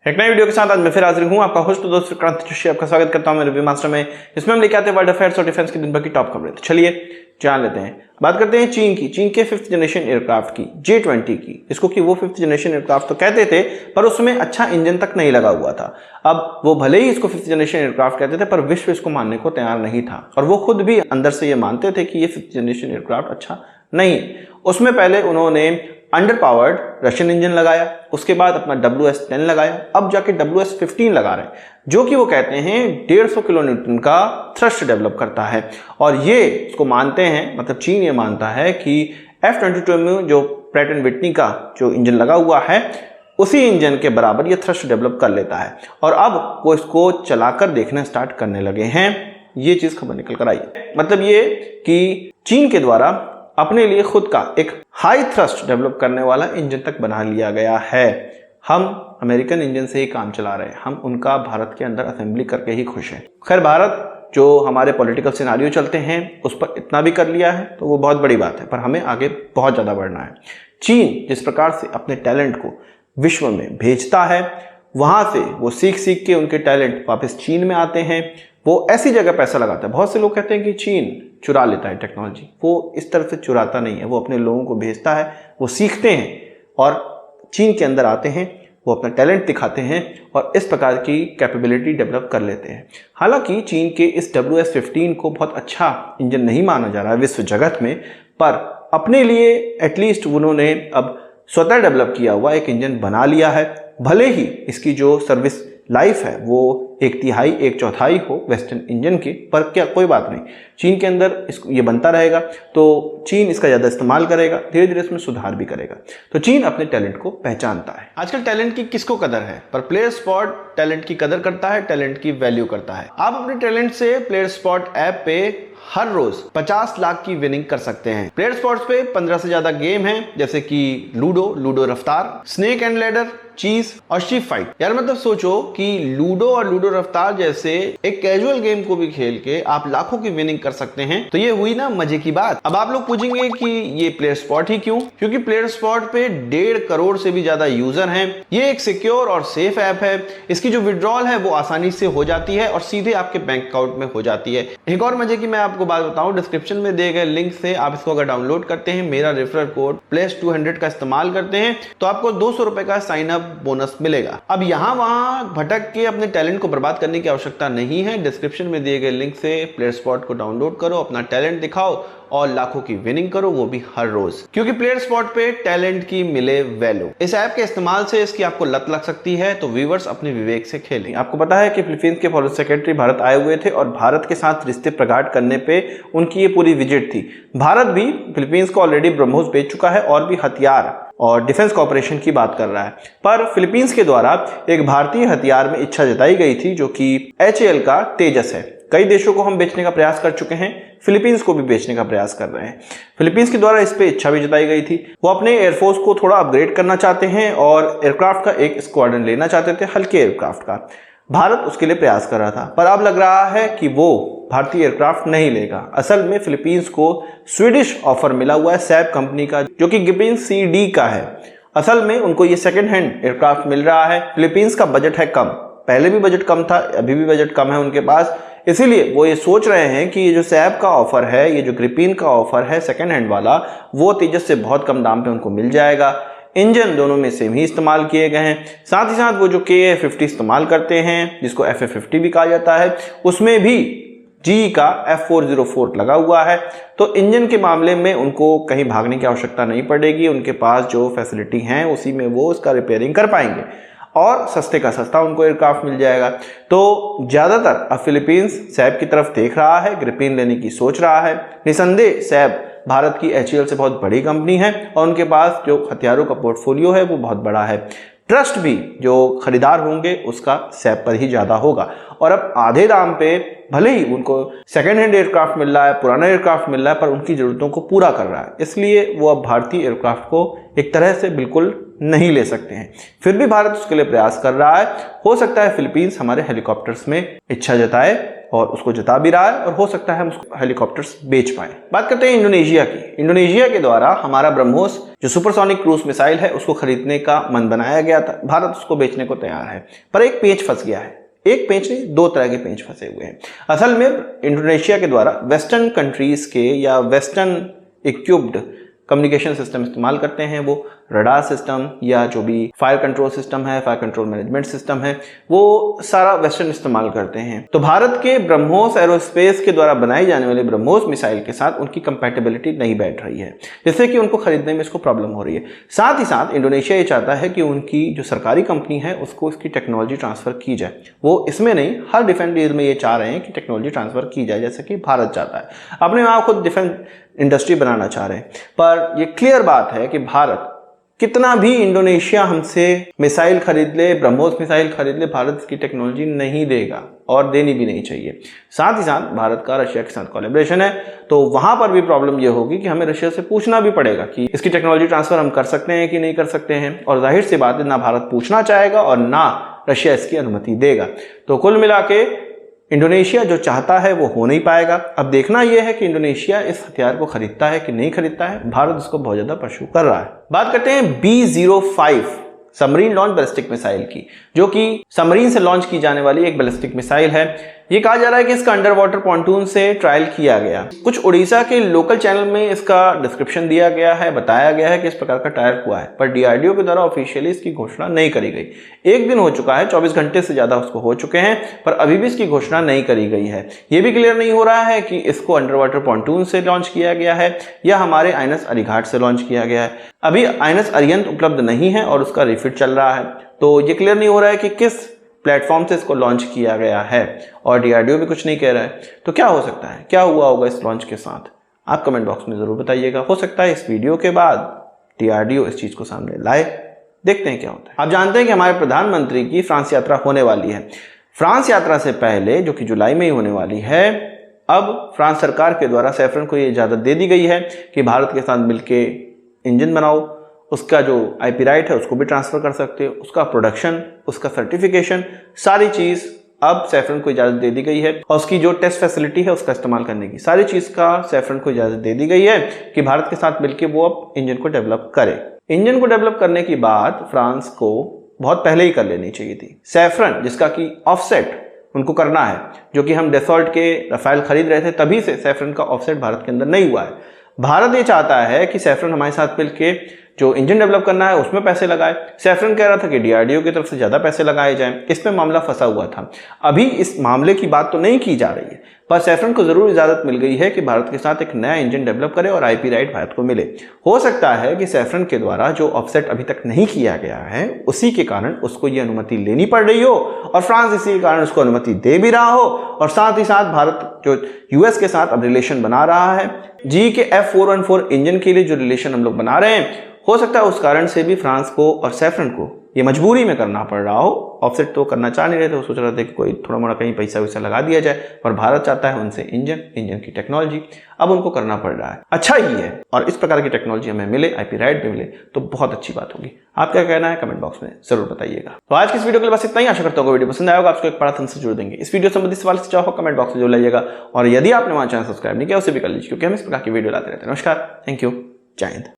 एक नई वीडियो के साथ आज मैं फिर हाजिर हूं, आपका होस्ट दोस्त विक्रांत जोशी आपका स्वागत करता हूं मेरे रिव्यू मास्टर में। इसमें हम लेके आते हैं वर्ल्ड अफेयर्स और डिफेंस की दिन भर की टॉप खबरें। तो चलिए जान लेते हैं। बात करते हैं चीन के 5th जनरेशन एयरक्राफ्ट की, J-20 की। इसको कि वो 5th जनरेशन एयरक्राफ्ट तो कहते थे, पर उसमें अच्छा इंजन तक नहीं लगा हुआ था। अब वो भले ही इसको 5th जनरेशन एयरक्राफ्ट कहते थे, पर विश्व इसको मानने को तैयार नहीं था और वो खुद भी अंदर से ये मानते थे कि ये 5th जनरेशन एयरक्राफ्ट अच्छा नहीं। उसमें पहले उन्होंने अंडर पावर्ड रशियन इंजन लगाया, उसके बाद अपना WS-10 लगाया, अब जाके WS-15 लगा रहे हैं, जो कि वो कहते हैं 150 किलो न्यूटन का थ्रस्ट डेवलप करता है। और ये इसको मानते हैं, मतलब चीन ये मानता है कि F-22 में जो प्रैट एंड विटनी का जो इंजन लगा हुआ है, उसी इंजन के बराबर ये थ्रस्ट डेवलप कर लेता है। और अब वो इसको चलाकर देखना स्टार्ट करने लगे हैं। ये चीज खबर निकल कर आई है। मतलब ये कि चीन के द्वारा अपने लिए खुद का एक हाई थ्रस्ट डेवलप करने वाला इंजन तक बना लिया गया है। हम अमेरिकन इंजन से ही काम चला रहे हैं, हम उनका भारत के अंदर असेंबली करके ही खुश हैं। खैर, भारत जो हमारे पॉलिटिकल सिनारियो चलते हैं उस पर इतना भी कर लिया है तो वो बहुत बड़ी बात है, पर हमें आगे बहुत ज़्यादा बढ़ना है। चीन जिस प्रकार से अपने टैलेंट को विश्व में भेजता है, वहाँ से वो सीख सीख के उनके टैलेंट वापस चीन में आते हैं। वो ऐसी जगह पैसा लगाता है। बहुत से लोग कहते हैं कि चीन चुरा लेता है टेक्नोलॉजी, वो इस तरह से चुराता नहीं है। वो अपने लोगों को भेजता है, वो सीखते हैं और चीन के अंदर आते हैं, वो अपना टैलेंट दिखाते हैं और इस प्रकार की कैपेबिलिटी डेवलप कर लेते हैं। हालांकि चीन के इस WS-15 को बहुत अच्छा इंजन नहीं माना जा रहा है विश्व जगत में, पर अपने लिए एटलीस्ट उन्होंने अब स्वतः डेवलप किया हुआ एक इंजन बना लिया है। भले ही इसकी जो सर्विस लाइफ है वो 1/3 1/4 हो वेस्टर्न इंजन की, पर क्या कोई बात नहीं, चीन के अंदर इसको ये बनता रहेगा तो चीन इसका ज़्यादा इस्तेमाल करेगा, धीरे धीरे इसमें सुधार भी करेगा। तो चीन अपने टैलेंट को पहचानता है। आजकल टैलेंट की किसको कदर है, पर प्लेयर स्पॉट टैलेंट की कदर करता है, टैलेंट की वैल्यू करता है। आप अपने टैलेंट से प्लेयर स्पॉट ऐप पे हर रोज 50 लाख की विनिंग कर सकते हैं। प्लेयर स्पॉट्स पे 15 से ज्यादा गेम हैं, जैसे कि लूडो रफ्तार, स्नेक एंड लैडर, चीज और शिप फाइट। यार मतलब सोचो कि लूडो और लूडो रफ्तार जैसे एक कैजुअल गेम को भी खेल के आप लाखों की विनिंग कर सकते हैं। तो ये हुई ना मजे की बात। अब आप लोग पूछेंगे कि ये प्लेयर स्पॉट ही क्यों? क्योंकि प्लेयर स्पॉट पे 1.5 करोड़ से भी ज्यादा यूजर हैं। ये एक सिक्योर और सेफ ऐप है। इसकी जो विड्रॉल है वो आसानी से हो जाती है और सीधे आपके बैंक अकाउंट में हो जाती है। एक और मजे की मैं आपको बात बताऊं, डिस्क्रिप्शन में दिए गए लिंक से आप इसको अगर डाउनलोड करते हैं, मेरा रेफरल कोड PLACE200 का इस्तेमाल करते हैं, तो आपको 200 रुपए का साइन अप बोनस मिलेगा। अब यहां वहां भटक के अपने टैलेंट को बर्बाद करने की आवश्यकता नहीं है। डिस्क्रिप्शन में दिए गए लिंक से प्लेयर स्पॉट को डाउनलोड करो, अपना टैलेंट दिखाओ और लाखों की विनिंग करो, वो भी हर रोज। क्योंकि प्लेयर स्पॉट पे टैलेंट की मिले वैल्यू। इस ऐप के इस्तेमाल से इसकी आपको लत लग सकती है, तो व्यूअर्स अपने विवेक से खेलें। आपको पता है कि फिलीपींस के फॉरेन सेक्रेटरी भारत आए हुए थे और भारत के साथ रिश्ते प्रगाढ़ करने पे उनकी ये पूरी विजिट थी। भारत भी फिलीपींस को ऑलरेडी ब्रह्मोस बेच चुका है और भी हथियार और डिफेंस कॉर्पोरेशन की बात कर रहा है। पर फिलीपींस के द्वारा एक भारतीय हथियार में इच्छा जताई गई थी, जो कि HAL का तेजस है। कई देशों को हम बेचने का प्रयास कर चुके हैं, फिलीपींस को भी बेचने का प्रयास कर रहे हैं। फिलीपींस के द्वारा इस पे इच्छा भी जताई गई थी। वो अपने एयरफोर्स को थोड़ा अपग्रेड करना चाहते हैं और एयरक्राफ्ट का एक स्क्वाड्रन लेना चाहते थे, हल्के एयरक्राफ्ट का। भारत उसके लिए प्रयास कर रहा था, पर अब लग रहा है कि वो भारतीय एयरक्राफ्ट नहीं लेगा। असल में फिलीपींस को स्वीडिश ऑफर मिला हुआ है सैब कंपनी का, जो कि गिपिन CD का है। असल में उनको ये सेकंड हैंड एयरक्राफ्ट मिल रहा है। फिलीपींस का बजट है कम, पहले भी बजट कम था, अभी भी बजट कम है उनके पास। इसीलिए वो ये सोच रहे हैं कि ये जो सैब का ऑफर है, ये जो ग्रिपिन का ऑफर है सेकंड हैंड वाला, वो तेजस से बहुत कम दाम पे उनको मिल जाएगा। इंजन दोनों में सेम ही इस्तेमाल किए गए हैं। साथ ही साथ वो जो KA-50 इस्तेमाल करते हैं, जिसको FA-50 भी कहा जाता है, उसमें भी GE का F404 लगा हुआ है। तो इंजन के मामले में उनको कहीं भागने की आवश्यकता नहीं पड़ेगी। उनके पास जो फैसिलिटी हैं उसी में वो उसका रिपेयरिंग कर पाएंगे और सस्ते का सस्ता उनको एयरक्राफ्ट मिल जाएगा। तो ज्यादातर अब फिलीपींस सैब की तरफ देख रहा है, ग्रिपिन लेने की सोच रहा है। निसंदेह सैब भारत की HAL से बहुत बड़ी कंपनी है और उनके पास जो हथियारों का पोर्टफोलियो है वो बहुत बड़ा है। ट्रस्ट भी जो खरीदार होंगे उसका सैब पर ही ज्यादा होगा। और अब आधे दाम पे भले ही उनको सेकेंड हैंड एयरक्राफ्ट मिल रहा है, पुराना एयरक्राफ्ट मिल रहा है, पर उनकी जरूरतों को पूरा कर रहा है। इसलिए वो अब भारतीय एयरक्राफ्ट को एक तरह से बिल्कुल नहीं ले सकते हैं। फिर भी भारत उसके लिए प्रयास कर रहा है। हो सकता है फिलीपींस हमारे हेलीकॉप्टर्स में इच्छा जताए और उसको जता भी रहा है और हो सकता है हम उसको हेलीकॉप्टर्स बेच पाए। बात करते हैं इंडोनेशिया की। इंडोनेशिया के द्वारा हमारा ब्रह्मोस जो सुपरसोनिक क्रूज मिसाइल है उसको खरीदने का मन बनाया गया था। भारत उसको बेचने को तैयार है, पर एक पेंच फंस गया है। एक पेंच नहीं, दो तरह के पेंच फंसे हुए हैं। असल में इंडोनेशिया के द्वारा वेस्टर्न कंट्रीज के या वेस्टर्न इक्विप्ड कम्युनिकेशन सिस्टम इस्तेमाल करते हैं, वो रडार सिस्टम या जो भी फायर कंट्रोल सिस्टम है, फायर कंट्रोल मैनेजमेंट सिस्टम है, वो सारा वेस्टर्न इस्तेमाल करते हैं। तो भारत के ब्रह्मोस एरोस्पेस के द्वारा बनाई जाने वाले ब्रह्मोस मिसाइल के साथ उनकी कंपैटिबिलिटी नहीं बैठ रही है, जिससे कि उनको खरीदने में इसको प्रॉब्लम हो रही है। साथ ही साथ इंडोनेशिया ये चाहता है कि उनकी जो सरकारी कंपनी है उसको इसकी टेक्नोलॉजी ट्रांसफर की जाए। वो इसमें नहीं, हर डिफेंस डील में ये चाह रहे हैं कि टेक्नोलॉजी ट्रांसफर की जाए, जैसे कि भारत चाहता है। अपने वहां खुद डिफेंस इंडस्ट्री बनाना चाह रहे हैं, पर ये क्लियर बात है कि भारत कितना भी इंडोनेशिया हमसे मिसाइल खरीद ले, ब्रह्मोस मिसाइल खरीद ले, भारत इसकी टेक्नोलॉजी नहीं देगा और देनी भी नहीं चाहिए। साथ ही साथ भारत का रशिया के साथ कोलैबोरेशन है, तो वहां पर भी प्रॉब्लम यह होगी कि हमें रशिया से पूछना भी पड़ेगा कि इसकी टेक्नोलॉजी ट्रांसफर हम कर सकते हैं कि नहीं कर सकते हैं। और जाहिर सी बात है, ना भारत पूछना चाहेगा और ना रशिया इसकी अनुमति देगा। तो कुल मिला के इंडोनेशिया जो चाहता है वो हो नहीं पाएगा। अब देखना यह है कि इंडोनेशिया इस हथियार को खरीदता है कि नहीं खरीदता है। भारत इसको बहुत ज्यादा परस्यू कर रहा है। बात करते हैं B-05 submarine launch ballistic missile की, जो कि सबमरीन से लॉन्च की जाने वाली एक बैलिस्टिक मिसाइल है। ये कहा जा रहा है कि इसका अंडर वाटर पॉन्टून से ट्रायल किया गया। कुछ उड़ीसा के लोकल चैनल में इसका डिस्क्रिप्शन दिया गया है, बताया गया है कि इस प्रकार का ट्रायल हुआ है, पर DRDO के द्वारा ऑफिशियली इसकी घोषणा नहीं करी गई। एक दिन हो चुका है, 24 घंटे से ज्यादा उसको हो चुके हैं, पर अभी भी इसकी घोषणा नहीं करी गई है। यह भी क्लियर नहीं हो रहा है कि इसको अंडर वाटर पॉन्टून से लॉन्च किया गया है या हमारे INS अरिघाट से लॉन्च किया गया है। अभी INS अरिहंत उपलब्ध नहीं है और उसका रिफिट चल रहा है, तो ये क्लियर नहीं हो रहा है कि किस प्लेटफॉर्म से इसको लॉन्च किया गया है और DRDO भी कुछ नहीं कह रहा है। तो क्या हो सकता है, क्या हुआ होगा इस लॉन्च के साथ, आप कमेंट बॉक्स में जरूर बताइएगा। हो सकता है इस वीडियो के बाद DRDO इस चीज को सामने लाए, देखते हैं क्या होता है। आप जानते हैं कि हमारे प्रधानमंत्री की फ्रांस यात्रा होने वाली है। फ्रांस यात्रा से पहले, जो कि जुलाई में ही होने वाली है, अब फ्रांस सरकार के द्वारा सैफरन को ये इजाजत दे दी गई है कि भारत के साथ मिलके इंजन बनाओ, उसका जो IP राइट है उसको भी ट्रांसफर कर सकते हो, उसका प्रोडक्शन, उसका सर्टिफिकेशन, सारी चीज अब सैफरन को इजाजत दे दी गई है। और उसकी जो टेस्ट फैसिलिटी है उसका इस्तेमाल करने की सारी चीज का सैफरन को इजाजत दे दी गई है कि भारत के साथ मिलकर वो अब इंजन को डेवलप करे। इंजन को डेवलप करने की बात फ्रांस को बहुत पहले ही कर लेनी चाहिए थी। सैफरन जिसका कि ऑफसेट उनको करना है, जो कि हम डेसॉल्ट के रफाइल खरीद रहे थे, तभी से सैफरन का ऑफसेट भारत के अंदर नहीं हुआ है। भारत ये चाहता है कि सैफरन हमारे साथ मिलके जो इंजन डेवलप करना है उसमें पैसे लगाए। सैफरन कह रहा था कि DRDO की तरफ से ज्यादा पैसे लगाए जाएं। इसमें मामला फंसा हुआ था। अभी इस मामले की बात तो नहीं की जा रही है, पर सैफरन को जरूर इजाजत मिल गई है कि भारत के साथ एक नया इंजन डेवलप करे और IP राइट भारत को मिले। हो सकता है कि सैफरन के द्वारा जो ऑफसेट अभी तक नहीं किया गया है उसी के कारण उसको ये अनुमति लेनी पड़ रही हो और फ्रांस इसी के कारण उसको अनुमति दे भी रहा हो। और साथ ही साथ भारत जो US के साथ अब रिलेशन बना रहा है, GE के F414 इंजन के लिए जो रिलेशन हम लोग बना रहे हैं, हो सकता है उस कारण से भी फ्रांस को और सैफरन को ये मजबूरी में करना पड़ रहा हो। ऑफसेट तो करना चाह नहीं रहे थे, वो सोच रहे थे कि कोई थोड़ा मोड़ा कहीं पैसा वैसा लगा दिया जाए, पर भारत चाहता है उनसे इंजन की टेक्नोलॉजी, अब उनको करना पड़ रहा है। अच्छा ही है, और इस प्रकार की टेक्नोलॉजी हमें मिले, IP राइट भी मिले तो बहुत अच्छी बात होगी। आप क्या कहना है कमेंट बॉक्स में जरूर बताइएगा। तो आज की इस वीडियो के लिए बस इतना ही। आशा करता हूँ वीडियो पसंद आएगा, आपको एक बड़ा थम्स जोड़ देंगे। इस वीडियो संबंधित सवाल से चाहो कमेंट बॉक्स में जोड़ लाइएगा, और यदि आपने हमारा चैनल सब्सक्राइब नहीं किया उसे भी कर लीजिए, क्योंकि हम इस प्रकार की वीडियो लाते रहते हैं। नमस्कार, थैंक यू, जय हिंद।